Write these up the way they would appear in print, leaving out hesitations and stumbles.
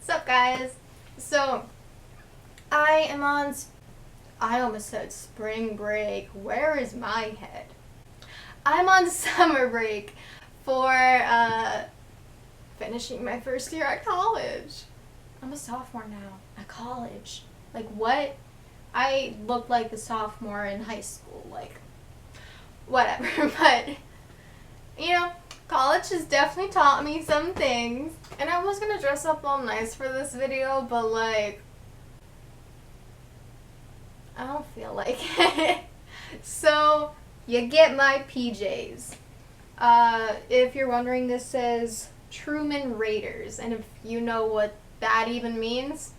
What's up, guys? So, I am on, I almost said spring break. Where is my head? I'm on summer break for finishing my first year at college. I'm a sophomore now at college. Like, what? I look like a sophomore in high school. Like, whatever. But, college has definitely taught me some things. And I was gonna dress up all nice for this video, but like, I don't feel like it. So, you get my PJs. If you're wondering, this says Truman Raiders. And if you know what that even means,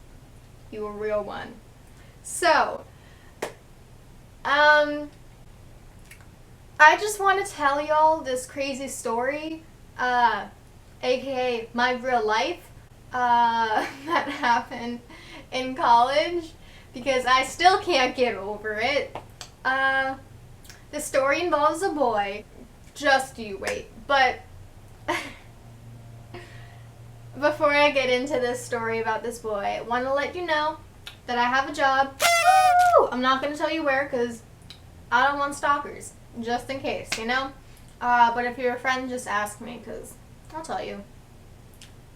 you a real one. So, I just want to tell y'all this crazy story, aka my real life, that happened in college, because I still can't get over it. The story involves a boy. Just you wait. But before I get into this story about this boy, I want to let you know that I have a job. Woo! I'm not going to tell you where, because I don't want stalkers. Just in case, but if you're a friend, just ask me, because I'll tell you.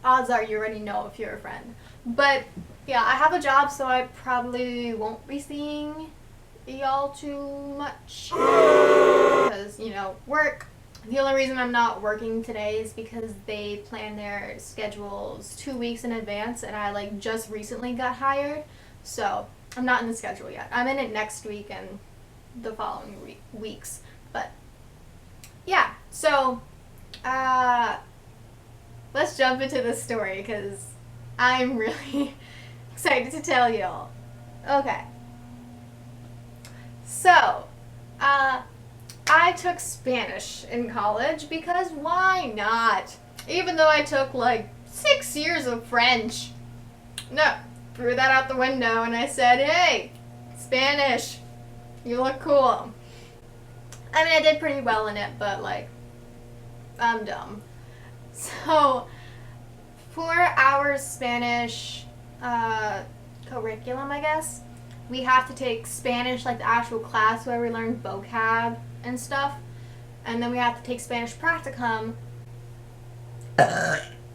Odds are you already know if you're a friend. But yeah, I have a job, so I probably won't be seeing y'all too much, because work. The only reason I'm not working today is because they plan their schedules 2 weeks in advance, and I just recently got hired, so I'm not in the schedule yet. I'm in it next week and the following weeks. But yeah, so let's jump into this story, because I'm really excited to tell y'all. Okay, so I took Spanish in college because why not? Even though I took 6 years of French. No, threw that out the window and I said, hey, Spanish, you look cool. I mean, I did pretty well in it, but I'm dumb. So, for our Spanish curriculum, I guess, we have to take Spanish, the actual class where we learn vocab and stuff. And then we have to take Spanish practicum.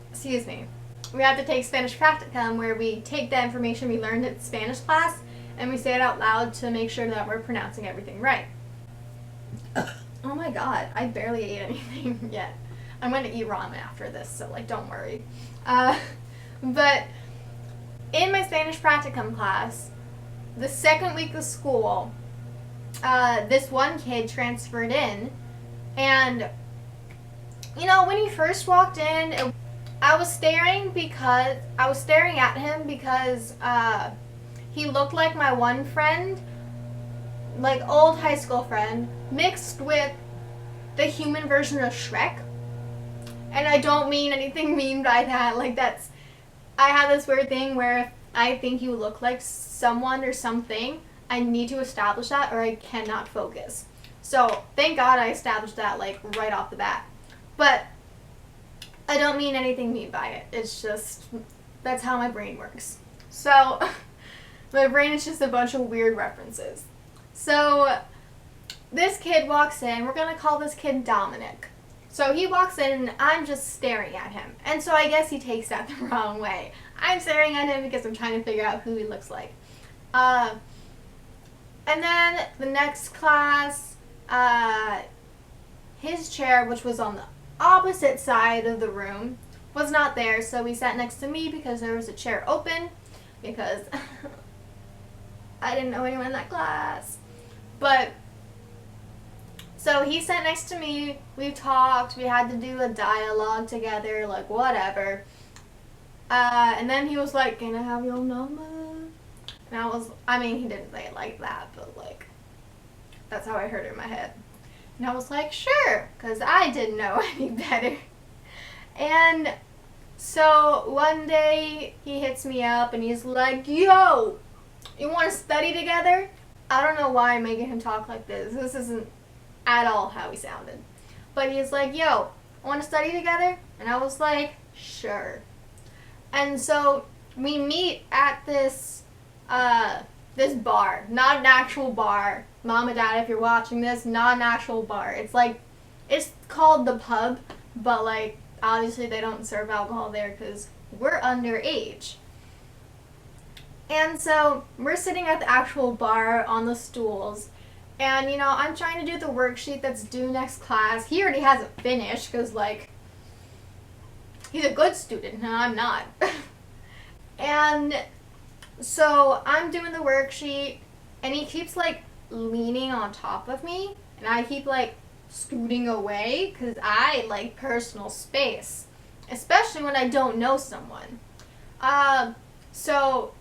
Excuse me. We have to take Spanish practicum where we take the information we learned in Spanish class and we say it out loud to make sure that we're pronouncing everything right. Oh my god, I barely ate anything yet. I'm going to eat ramen after this, so don't worry. But in my Spanish practicum class, the second week of school, this one kid transferred in, and when he first walked in, I was staring at him because he looked like my one friend, old high school friend, mixed with the human version of Shrek. And I don't mean anything mean by that. I have this weird thing where if I think you look like someone or something, I need to establish that or I cannot focus. So thank God I established that right off the bat. But I don't mean anything mean by it. It's just, that's how my brain works. So my brain is just a bunch of weird references. So this kid walks in. We're going to call this kid Dominic. So he walks in and I'm just staring at him. And so I guess he takes that the wrong way. I'm staring at him because I'm trying to figure out who he looks like. And then the next class, his chair, which was on the opposite side of the room, was not there. So he sat next to me because there was a chair open, because I didn't know anyone in that class. But so he sat next to me, we talked, we had to do a dialogue together, whatever. And then he was like, can I have your number? And he didn't say it like that, but that's how I heard it in my head. And I was like, sure, because I didn't know any better. And so one day he hits me up and he's like, yo, you want to study together? I don't know why I'm making him talk like this. This isn't at all how he sounded. But he's like, yo, want to study together? And I was like, sure. And so we meet at this bar, not an actual bar. Mom and Dad, if you're watching this, not an actual bar. It's called the pub, but like obviously they don't serve alcohol there because we're underage. And so we're sitting at the actual bar on the stools, and I'm trying to do the worksheet that's due next class. He already has it finished because like he's a good student and I'm not. And so I'm doing the worksheet, and he keeps like leaning on top of me, and I keep like scooting away because I like personal space, especially when I don't know someone. So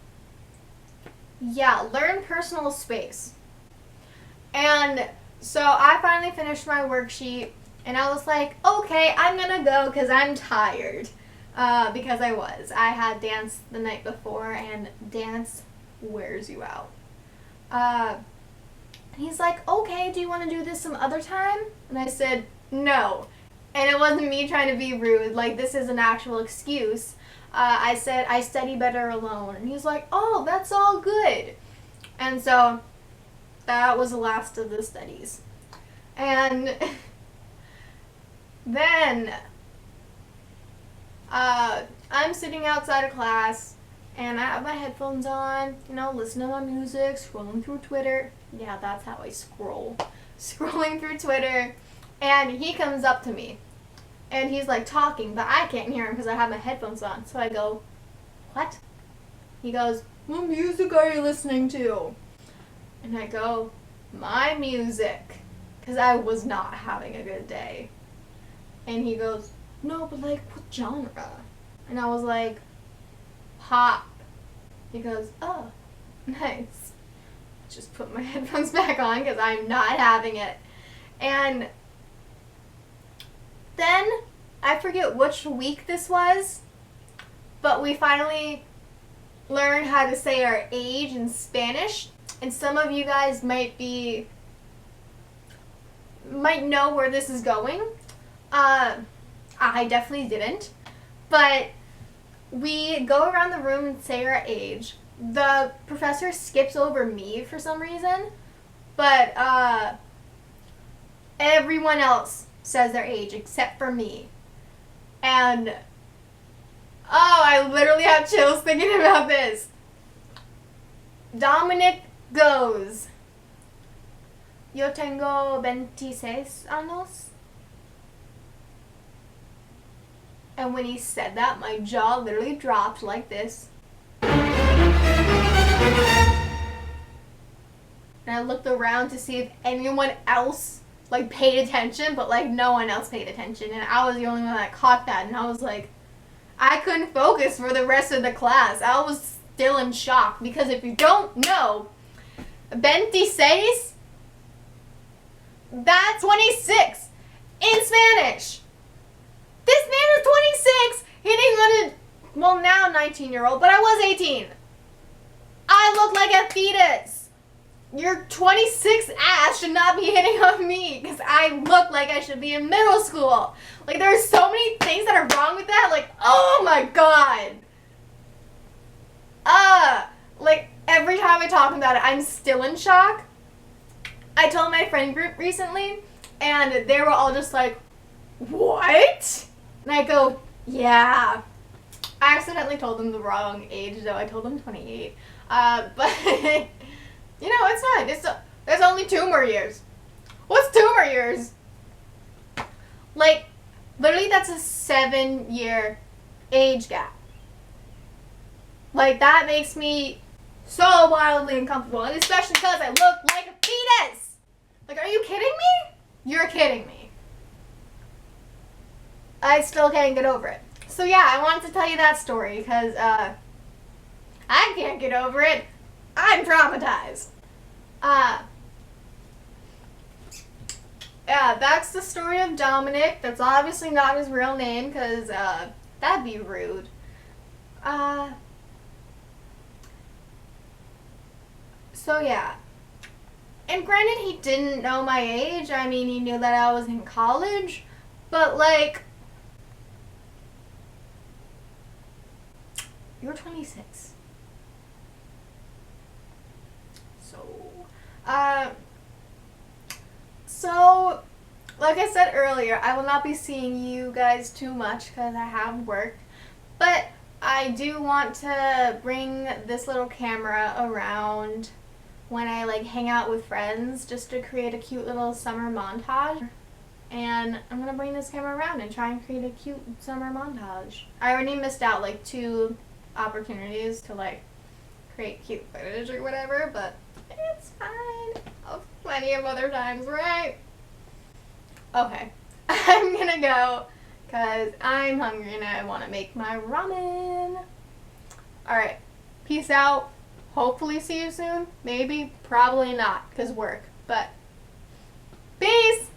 yeah, learn personal space. And so I finally finished my worksheet, and I was like, okay, I'm gonna go because I'm tired. Because I had dance the night before, and dance wears you out. He's like, okay, do you want to do this some other time? And I said, no. And it wasn't me trying to be rude, like this is an actual excuse. I said, I study better alone. And he's like, oh, that's all good. And so that was the last of the studies. And then I'm sitting outside of class, and I have my headphones on, listening to my music, scrolling through Twitter. Yeah, that's how I scroll. Scrolling through Twitter, and he comes up to me, and he's like talking, but I can't hear him because I have my headphones on. So I go, what? He goes, what music are you listening to? And I go, my music, because I was not having a good day. And he goes, no, but like, what genre? And I was like, pop. He goes, oh, nice. Just put my headphones back on because I'm not having it. And then, I forget which week this was, but we finally learned how to say our age in Spanish. And some of you guys might know where this is going. I definitely didn't. But we go around the room and say our age. The professor skips over me for some reason, but everyone else says their age except for me. And I literally have chills thinking about this. Dominic goes, yo tengo 26 años. And when he said that, my jaw literally dropped like this. And I looked around to see if anyone else like paid attention, but like no one else paid attention, and I was the only one that caught that. And I was like, I couldn't focus for the rest of the class. I was still in shock, because if you don't know, 26, that's 26 in Spanish. This man is 26 hitting on a, well, now 19-year-old, but I was 18. I look like a fetus. Your 26 ass should not be hitting on me because I look like I should be in middle school. Like, there are so many things that are wrong with that. Like, oh my god. Like, every time I talk about it, I'm still in shock. I told my friend group recently, and they were all just like, what? And I go, yeah. I accidentally told them the wrong age, though. I told them 28. But, you know, it's fine. There's only 2 more years. What's 2 more years? Like, literally that's a 7-year age gap. Like, that makes me so wildly uncomfortable. And especially because I look like a fetus. Like, are you kidding me? You're kidding me. I still can't get over it. So yeah, I wanted to tell you that story because I can't get over it. I'm traumatized. Yeah, that's the story of Dominic. That's obviously not his real name because that'd be rude. So yeah. And granted, he didn't know my age. I mean, he knew that I was in college. But like, You're 26. So, like I said earlier, I will not be seeing you guys too much because I have work. But I do want to bring this little camera around when I like hang out with friends just to create a cute little summer montage. And I'm going to bring this camera around and try and create a cute summer montage. I already missed out like 2 opportunities to like create cute footage or whatever, but it's fine. Oh, plenty of other times, right? Okay, I'm gonna go because I'm hungry and I want to make my ramen. Alright, peace out. Hopefully see you soon. Maybe, probably not because work, but peace!